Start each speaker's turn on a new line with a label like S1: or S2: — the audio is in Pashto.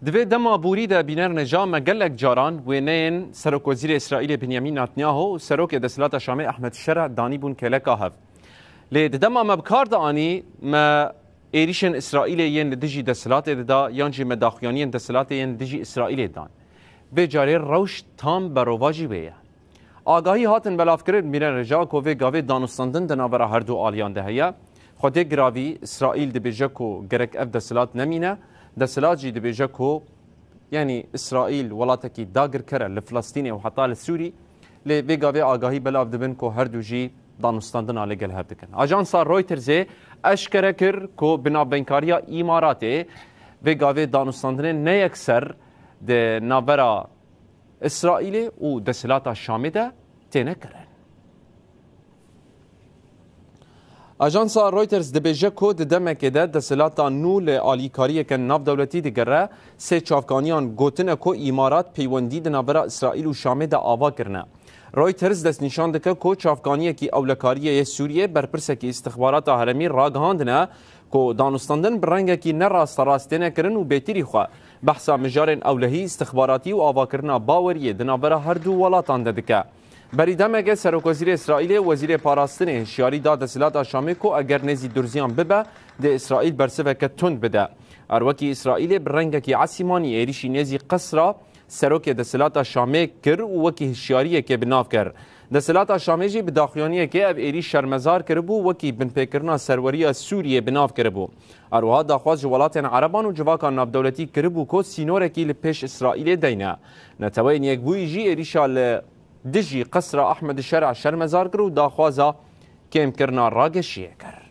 S1: دوی دما بوری ده بینر نجام گلک جاران وینین سرک وزیر اسرائیل بنیامین نتانیاهو و سرک دسلات شام احمد شرع دانی بون کلکا هف. لی دما مبکار دانی ما ایریشن اسرائیل ین دجی دسلات دا یانجی مداخیانین دسلات ین دجی اسرائیل دان. به جاری روش تام برواجی بیه. آگاهی هاتن بلافکرد میرن رجا کوی گاوی دانستاندن دنابرا هر دو آلیان ده هیا. خودی گراوی اسرائیل دبیجه کو گرک اف دسلات نمینه. دسلات جي دبيجا كو يعني اسرائيل ولاتكي داگر كره لفلسطين و حتى لسوري لي بيغاوي آگاهي بلاف دبن كو هر دو جي دانستاندن على گل هر دكن اجانسا رويترز اشكره كر كو بنا بنكاريا امارات بيغاوي دانستاندن نه اكثر د نابرا اسرائيل و دسلات شام ده تنه کرن اجانسا رویترز دبیجه کو د دمک ده دسلات نو ل الیکاری کن ناف دولتی دیگره سه چافکانیان گوتنه کو امارات پیوندی د نابرا اسرائیل و شام ده آوا کرنه رویترز دست نشان دکه کو چافکانی کی اولکاری سوریه برپرسه کی استخبارات هرمی راگهاندنه کو دانستاندن برنگه کی نه راست راستنه کرن و بهتری خو بحثا مجارن اولهی استخباراتی و آوا کرنا باوریه د نابرا هر دو ولاتان دکه بریدمگه سرک وزیر اسرائیل وزیر پاراستن هشیاری داد دسلات شامی کو اگر نزی درزیان ببه د اسرائیل برسوه که تند بده اروکی اسرائیل برنگه کی عصیمانی ایریشی نزی قصرا سرک دسلات شامی کر و وکی هشیاری که بناف کر دسلات شامی جی بداخیانی که اب ایریش شرمزار کربو وکی بنپیکرنا سروری سوریه بناف کربو اروها داخواز جوالات عربان و جواکان ناف دولتی کربو کو سینورکی لپیش اسرائیل دینه نتوین یک بوی جی ایریشا دجی قصر احمد شرع شرمزار کرد و داخوازا کم کرنا راگشیه کرد